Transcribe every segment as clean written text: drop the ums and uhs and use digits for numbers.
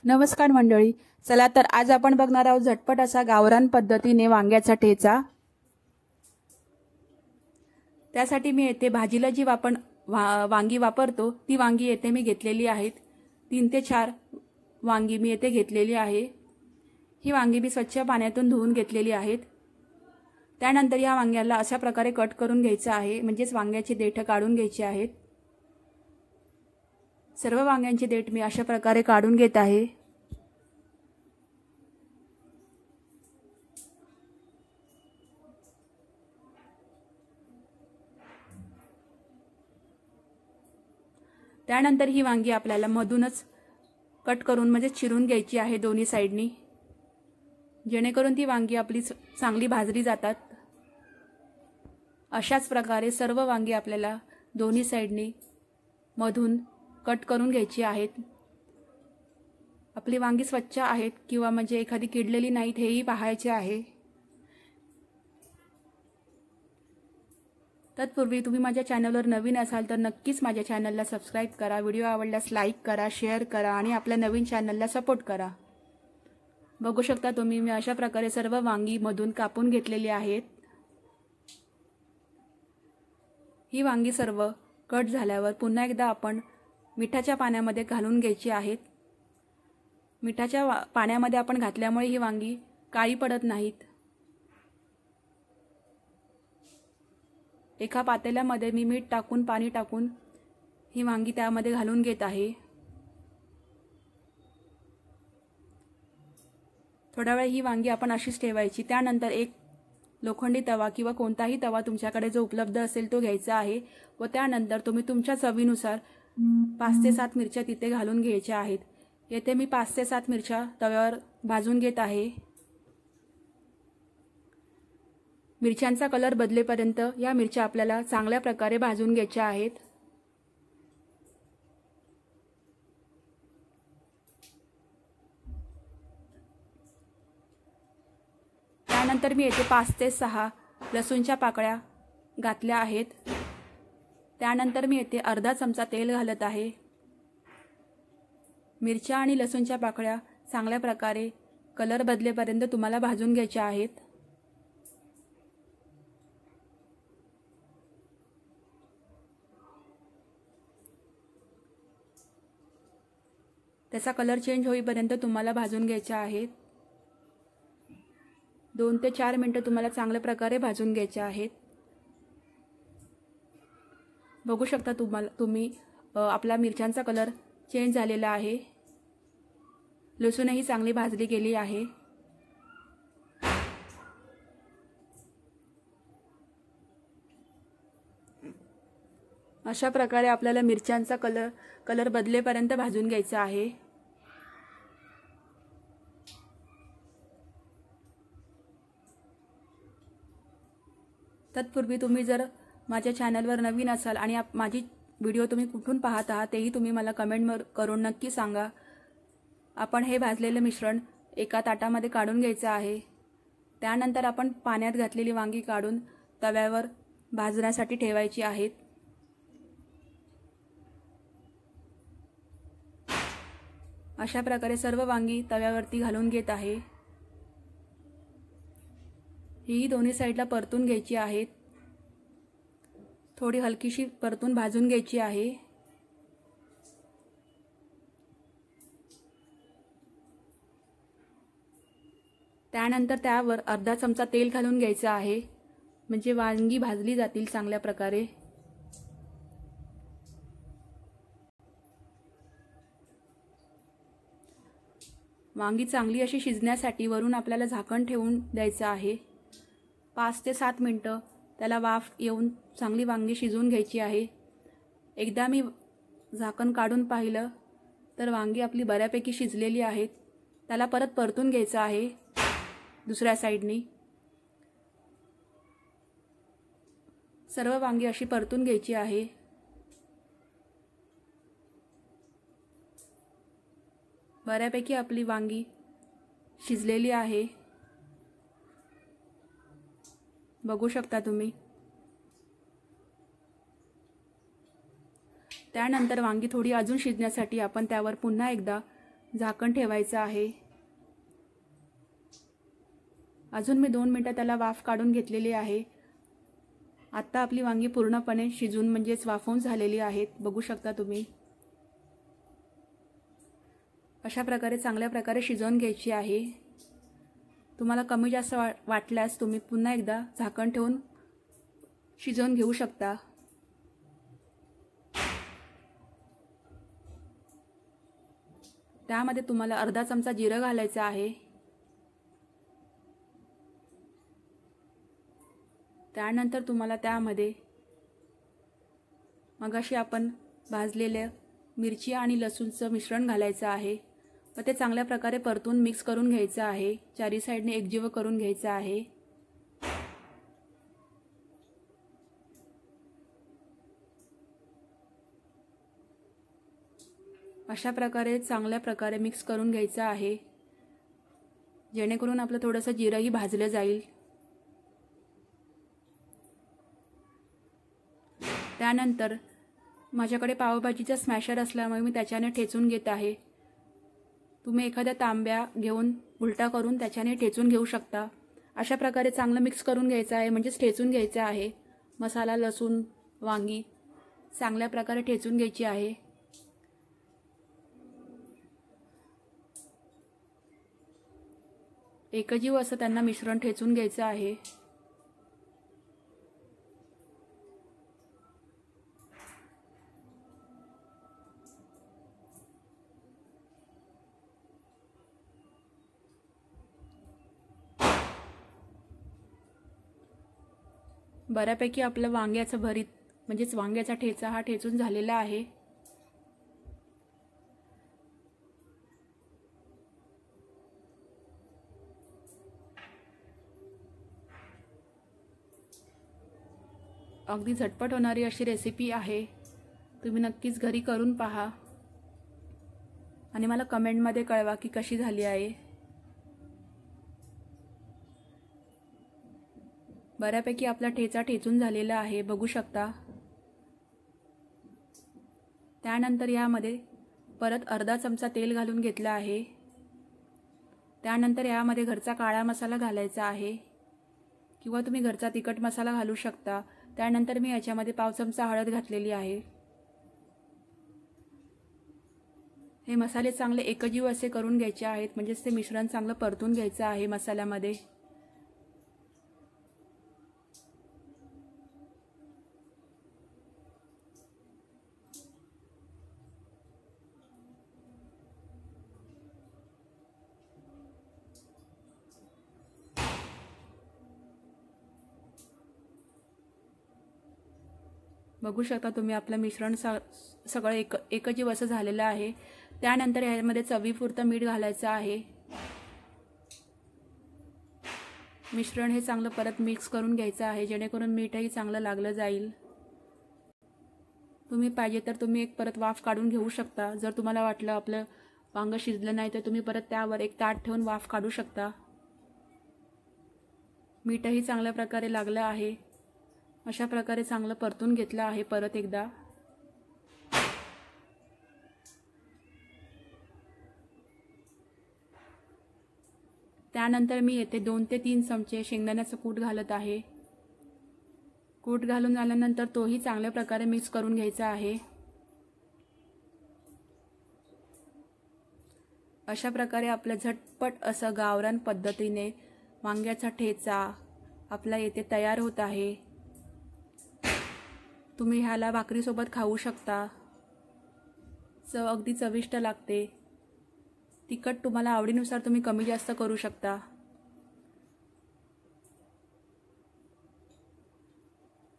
नमस्कार मंडळी, चला तर आज आपण बघणार आहोत झटपट असा गावरान पद्धतीने वांग्याचा ठेचा। त्यासाठी मी येथे भाजीला जी आपण वांगी वापरतो ती वांगी येथे मी घेतलेली आहेत। 3 ते 4 वांगी मी येथे घेतलेली आहे। ही वांगी मी स्वच्छ पाण्यातून धुवून घेतलेली आहेत। त्यानंतर या वांग्याला अशा प्रकारे कट करून घ्यायचे आहे, म्हणजेच वांग्याची देठ काढून घ्यायची आहेत। सर्व वांग्यांची देठ मी अशा प्रकारे काढून घेत आहे। त्यानंतर ही वांगी आपल्याला मधूनच कट करून म्हणजे चिरून घ्यायची आहे दोन्ही साइडनी, जेणेकरून ती वांगी आपली चांगली भाजली जातात। अशाच प्रकारे सर्व वांगी आपल्याला दोन्ही साइडनी मधून कट करून घ्यायची आहेत। आपली वांगी स्वच्छ आहेत किंवा म्हणजे एखादी किडलेली नाहीत हेही पाहायचे आहे। तत्पूर्वी तुम्ही माझ्या चॅनलवर नवीन असाल तर नक्कीच माझ्या चॅनलला सबस्क्राइब करा, व्हिडिओ आवडल्यास लाईक करा, शेअर करा आणि आपल्या नवीन चॅनलला सपोर्ट करा। बघू शकता तुम्ही मी अशा प्रकारे सर्व वांगी मधून कापून घेतलेली आहेत। ही वांगी सर्व कट झाल्यावर पुन्हा एकदा आपण मिठाच्या पाण्यामध्ये घालून घ्यायची आहेत। मिठाच्या पाण्यामध्ये आपण घातल्यामुळे ही वांगी काळी पडत नाहीत। एका पातेल्यामध्ये मी मीठ टाकून पाणी टाकून ही वांगी त्यामध्ये घालून घेत आहे। थोडा वेळ ही वांगी आपण अशीच ठेवायची। त्यानंतर एक लोखंडी तवा किंवा कोणताही तवा तुमच्याकडे जो उपलब्ध असेल तो घ्यायचा आहे व त्यानंतर तुम्ही तुमच्या चवीनुसार 5 ते 7 मिरच्या तिथे घालून घ्यायच्या आहेत। येथे मी 5 ते 7 मिरच्या तव्यावर भाजून घेत आहे। मिरच्यांचा कलर बदलेपर्यंत या मिरच्या आपल्याला चांगल्या प्रकारे भाजून घ्यायच्या आहेत। त्यानंतर मी येथे 5 ते 6 लसूणच्या पाकळ्या घातल्या आहेत। त्यानंतर मी येथे अर्धा चमचा तेल घालत आहे। मिरच्या आणि लसूणच्या पाकळ्या चांगल्या प्रकारे कलर बदलेपर्यंत तुम्हाला भाजून घ्यायच्या आहेत। त्याचा कलर चेंज होईपर्यंत तुम्हाला भाजून घ्यायचा आहे। 2 ते 4 मिनिटे तुम्हाला चांगल्या प्रकारे भाजून घ्यायचे आहेत। बघू शकता तुम्ही आपला मिरच्यांचा कलर चेंज झालेला आहे। लसूणही चांगली भाजली गेली आहे। अशा प्रकारे आपल्याला मिरच्यांचा कलर बदलेपर्यंत भाजून घ्यायचा आहे। तत्पूर्वी तुम्ही जर माझ्या चॅनलवर नवीन असाल आणि माझी व्हिडिओ तुम्ही कुठून पाहत आहात तेही तुम्ही मला कमेंट करून नक्की सांगा। आपण हे भाजलेले मिश्रण एका ताटामध्ये काढून घ्यायचे आहे। त्यानंतर आपण पाण्यात घातलेली वांगी काढून तव्यावर भाजण्यासाठी ठेवायची आहेत। अशा प्रकारे सर्व वांगी तव्यावरती घालून घेत आहे। ही दोन्ही साइडला परतून घ्यायची आहेत। थोडी हलकीशी परतून भाजून घ्यायची आहे। त्यानंतर त्यावर अर्धा चमचा तेल घालून घ्यायचं आहे, म्हणजे वांगी भाजली जातील चांगल्या प्रकारे। वांगी चांगली अशी शिजण्यासाठी वरून आपल्याला झाकण ठेवून द्यायचं आहे। 5 ते 7 मिनिटं त्याला वाफ येऊन चांगली वांगी शिजवून घ्यायची आहे। एकदा मी झाकण काढून पाहिलं तर वांगी आपली बऱ्यापैकी शिजलेली आहेत। त्याला परत परतून घ्यायचं आहे दुसऱ्या साइडनी। सर्व वांगी अशी परतून घ्यायची आहे। बऱ्यापैकी आपली वांगी शिजलेली आहे, बघू शकता तुम्ही। त्यानंतर वांगी थोडी अजून शिजण्यासाठी आपण त्यावर पुन्हा एकदा झाकण ठेवायचं आहे। अजून मी 2 मिनिटं त्याला वाफ काढून घेतलेली आहे। आता आपली वांगी पूर्णपणे शिजून म्हणजेच वाफवून झालेली आहेत, बघू शकता तुम्ही। अशा प्रकारे चांगल्या प्रकारे शिजवून घ्यायची आहे। तुम्हाला कमी जास्त वाटल्यास तुम्ही पुन्हा एकदा झाकण ठेवून शिजवून घेऊ शकता। त्यामध्ये तुम्हाला अर्धा चमचा जिरं घालायचं आहे। त्यानंतर तुम्हाला त्यामध्ये मगाशी आपण भाजलेले मिरची आणि लसूणचं मिश्रण घालायचं आहे व ते चांगल्या प्रकारे परतून मिक्स करून घ्यायचं आहे। चारी साइडने एकजीव करून घ्यायचं आहे। अशा प्रकारे चांगल्या प्रकारे मिक्स करून घ्यायचं आहे, जेणेकरून आपलं थोडंसं जिरंही भाजलं जाईल। त्यानंतर माझ्याकडे पावभाजीचा स्मॅशर असल्यामुळे मी त्याच्याने ठेचून घेत आहे। तुम्ही एखाद्या तांब्या घेऊन उलटा करून त्याच्याने ठेचून घेऊ शकता। अशा प्रकारे चांगलं मिक्स करून घ्यायचं आहे, म्हणजेच ठेचून घ्यायचं आहे। मसाला, लसूण, वांगी चांगल्या प्रकारे ठेचून घ्यायची आहे। एकजीव असं त्यांना मिश्रण ठेचून घ्यायचं आहे। बऱ्यापैकी आपलं वांग्याचं भरीत म्हणजेच वांग्याचा ठेचा हा ठेचून झालेला आहे। अगदी झटपट होणारी अशी रेसिपी आहे, तुम्ही नक्कीच घरी करून पहा आणि मला कमेंटमध्ये कळवा की कशी झाली आहे। बऱ्यापैकी आपला ठेचा ठेचून झालेला आहे, बघू शकता। त्यानंतर यामध्ये परत अर्धा चमचा तेल घालून घेतला आहे। त्यानंतर यामध्ये घरचा काळा मसाला घालायचा आहे किंवा तुम्ही घरचा तिखट मसाला घालू शकता। त्यानंतर मी याच्यामध्ये पाव चमचा हळद घातलेली आहे। हे मसाले चांगले एकजीव असे करून घ्यायचे आहेत, म्हणजेच ते मिश्रण चांगलं परतून घ्यायचं आहे मसाल्यामध्ये। बघू शकता तुम्ही आपलं मिश्रण सगळं एकजीव असं झालेलं आहे। त्यानंतर यामध्ये चवीपुरतं मीठ घालायचं आहे। मिश्रण हे चांगलं परत मिक्स करून घ्यायचं आहे, जेणेकरून मीठही चांगलं लागलं जाईल। तुम्ही पाहिजे तर तुम्ही एक परत वाफ काढून घेऊ शकता। जर तुम्हाला वाटलं आपलं वांग शिजलं नाही तर तुम्ही परत त्यावर एक ताट ठेवून वाफ काढू शकता। मीठही चांगल्या प्रकारे लागलं आहे। अशा प्रकारे चांगलं परतून घेतलं आहे परत एकदा। त्यानंतर मी येथे 2 ते 3 चमचे शेंगदाण्याचं कूट घालत आहे। कूट घालून झाल्यानंतर तोही चांगल्या प्रकारे मिक्स करून घ्यायचा आहे। अशा प्रकारे आपलं झटपट असं गावरान पद्धतीने वांग्याचा ठेचा आपला येथे तयार होत आहे। तुम्ही ह्याला भाकरीसोबत खाऊ शकता। चव अगदी चविष्ट लागते। तिखट तुम्हाला आवडीनुसार तुम्ही कमी जास्त करू शकता।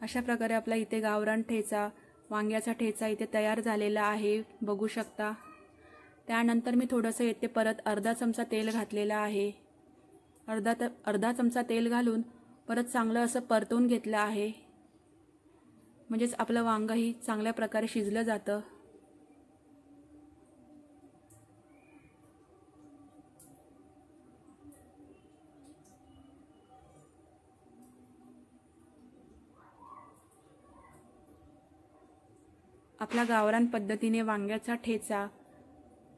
अशा प्रकारे आपला इथे गावरान ठेचा, वांग्याचा ठेचा इथे तयार झालेला आहे, बघू शकता। त्यानंतर मी थोडंसं येथे परत अर्धा चमचा तेल घातलेला आहे। अर्धा चमचा तेल घालून परत चांगलं असं परतवून घेतलं आहे, म्हणजेच आपलं वांगही चांगल्या प्रकारे शिजलं जातं। आपला गावरान पद्धतीने वांग्याचा ठेचा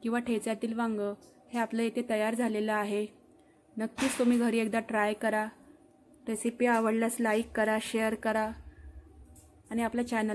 किंवा ठेच्यातील वांगं हे आपलं इथे तयार झालेलं आहे। नक्कीच तुम्ही घरी एकदा ट्राय करा। रेसिपी आवडल्यास लाईक करा, शेअर करा आणि आपल्या चॅनल